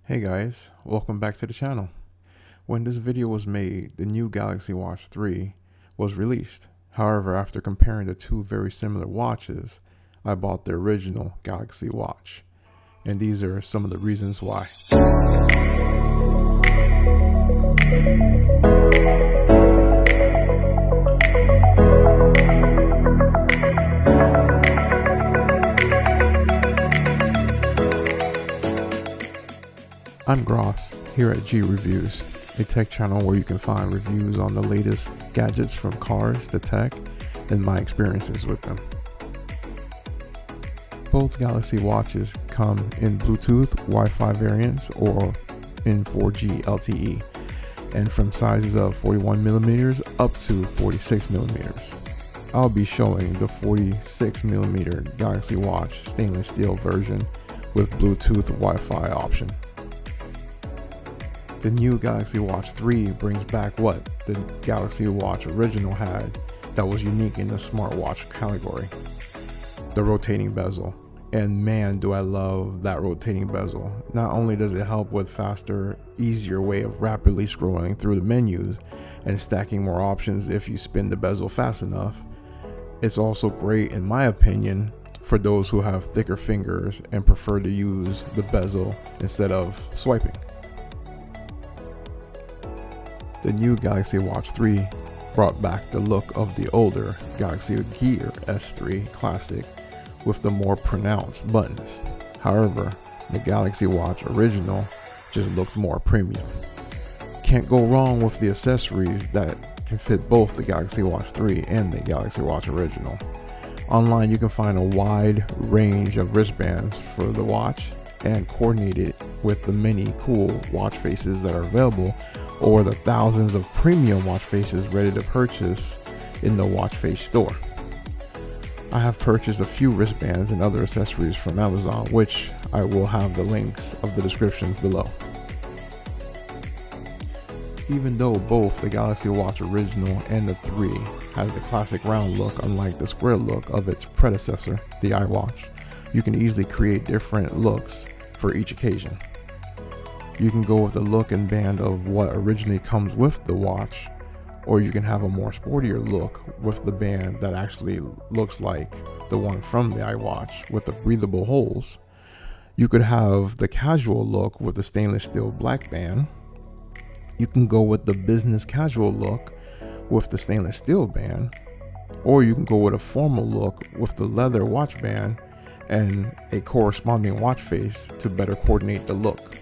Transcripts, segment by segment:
Hey guys, welcome back to the channel. When this video was made, the new Galaxy Watch 3 was released. However, after comparing the two very similar watches, I bought the original Galaxy Watch. And these are some of the reasons why. I'm Gross, here at G Reviews, a tech channel where you can find reviews on the latest gadgets from cars to tech and my experiences with them. Both Galaxy Watches come in Bluetooth, Wi-Fi variants, or in 4G LTE, and from sizes of 41mm up to 46mm. I'll be showing the 46mm Galaxy Watch stainless steel version with Bluetooth Wi-Fi option. The new Galaxy Watch 3 brings back what the Galaxy Watch original had that was unique in the smartwatch category: the rotating bezel. And man, do I love that rotating bezel. Not only does it help with faster, easier way of rapidly scrolling through the menus and stacking more options if you spin the bezel fast enough, it's also great, in my opinion, for those who have thicker fingers and prefer to use the bezel instead of swiping. The new Galaxy Watch 3 brought back the look of the older Galaxy Gear S3 Classic with the more pronounced buttons. However, the Galaxy Watch original just looked more premium. Can't go wrong with the accessories that can fit both the Galaxy Watch 3 and the Galaxy Watch original. Online you can find a wide range of wristbands for the watch and coordinate it with the many cool watch faces that are available, or the thousands of premium watch faces ready to purchase in the watch face store. I have purchased a few wristbands and other accessories from Amazon, which I will have the links of the description below. Even though both the Galaxy Watch original and the 3 has the classic round look, unlike the square look of its predecessor, the iWatch, you can easily create different looks for each occasion. You can go with the look and band of what originally comes with the watch, or you can have a more sportier look with the band that actually looks like the one from the iWatch with the breathable holes. You could have the casual look with the stainless steel black band. You can go with the business casual look with the stainless steel band, or you can go with a formal look with the leather watch band and a corresponding watch face to better coordinate the look.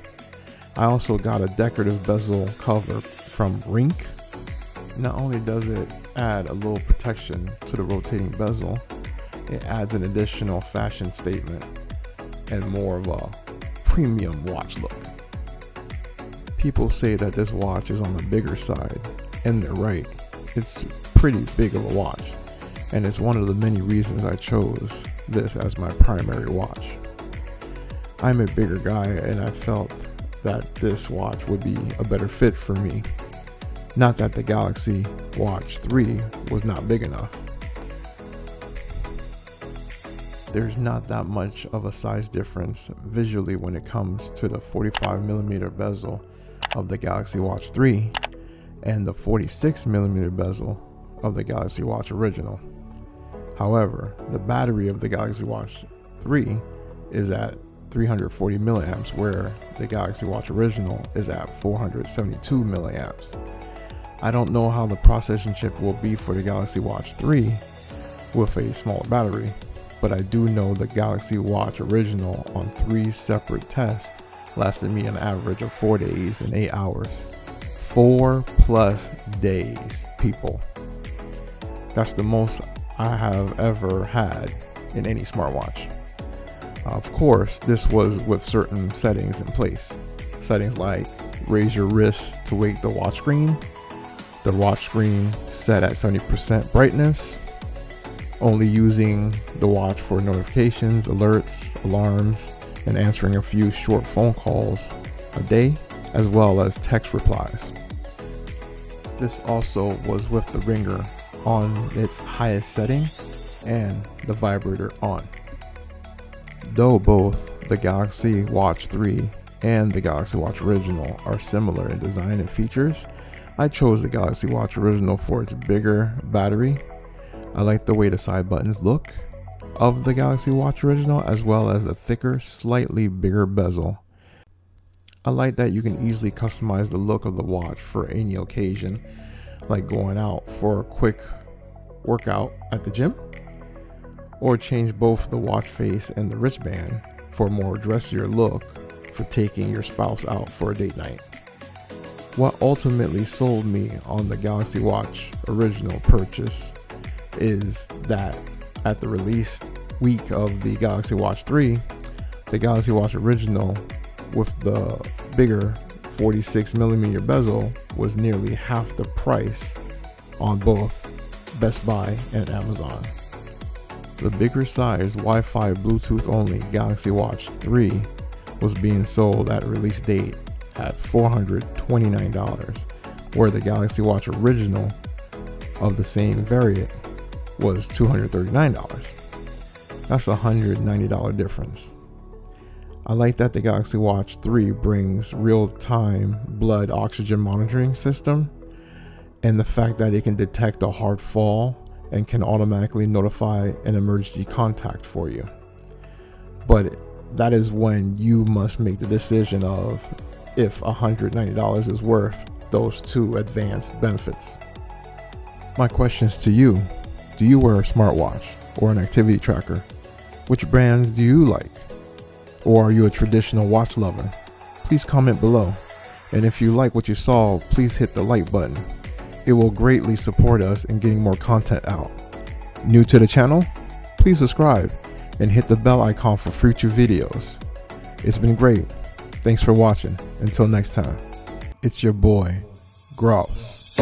I also got a decorative bezel cover from Rink. Not only does it add a little protection to the rotating bezel, it adds an additional fashion statement and more of a premium watch look. People say that this watch is on the bigger side, and they're right. It's pretty big of a watch, and it's one of the many reasons I chose this as my primary watch. I'm a bigger guy, and I felt that this watch would be a better fit for me. Not that the Galaxy Watch 3 was not big enough. There's not that much of a size difference visually when it comes to the 45mm bezel of the Galaxy Watch 3 and the 46mm bezel of the Galaxy Watch original. However, the battery of the Galaxy Watch 3 is at 340 milliamps, where the Galaxy Watch original is at 472 milliamps. I don't know how the processing chip will be for the Galaxy Watch 3 with a smaller battery, but I do know the Galaxy Watch original on 3 separate tests lasted me an average of 4 days and 8 hours. 4+ days, people. That's the most I have ever had in any smartwatch. Of course, this was with certain settings in place. Settings like raise your wrist to wake the watch screen, the watch screen set at 70% brightness, only using the watch for notifications, alerts, alarms, and answering a few short phone calls a day, as well as text replies. This also was with the ringer on its highest setting and the vibrator on. Though both the Galaxy Watch 3 and the Galaxy Watch Original are similar in design and features, I chose the Galaxy Watch Original for its bigger battery. I like the way the side buttons look of the Galaxy Watch Original, as well as a thicker, slightly bigger bezel. I like that you can easily customize the look of the watch for any occasion, like going out for a quick workout at the gym, or change both the watch face and the wristband for a more dressier look for taking your spouse out for a date night. What ultimately sold me on the Galaxy Watch Original purchase is that at the release week of the Galaxy Watch 3, the Galaxy Watch Original with the bigger 46mm bezel was nearly half the price on both Best Buy and Amazon. The bigger size Wi-Fi Bluetooth only Galaxy Watch 3 was being sold at release date at $429, where the Galaxy Watch Original of the same variant was $239. That's a $190 difference. I like that the Galaxy Watch 3 brings real-time blood oxygen monitoring system, and the fact that it can detect a hard fall and can automatically notify an emergency contact for you. But that is when you must make the decision of if $190 is worth those two advanced benefits. My questions to you: do you wear a smartwatch or an activity tracker? Which brands do you like? Or are you a traditional watch lover? Please comment below. And if you like what you saw, please hit the like button. It will greatly support us in getting more content out. New to the channel? Please subscribe and hit the bell icon for future videos. It's been great. Thanks for watching. Until next time, it's your boy, Gross.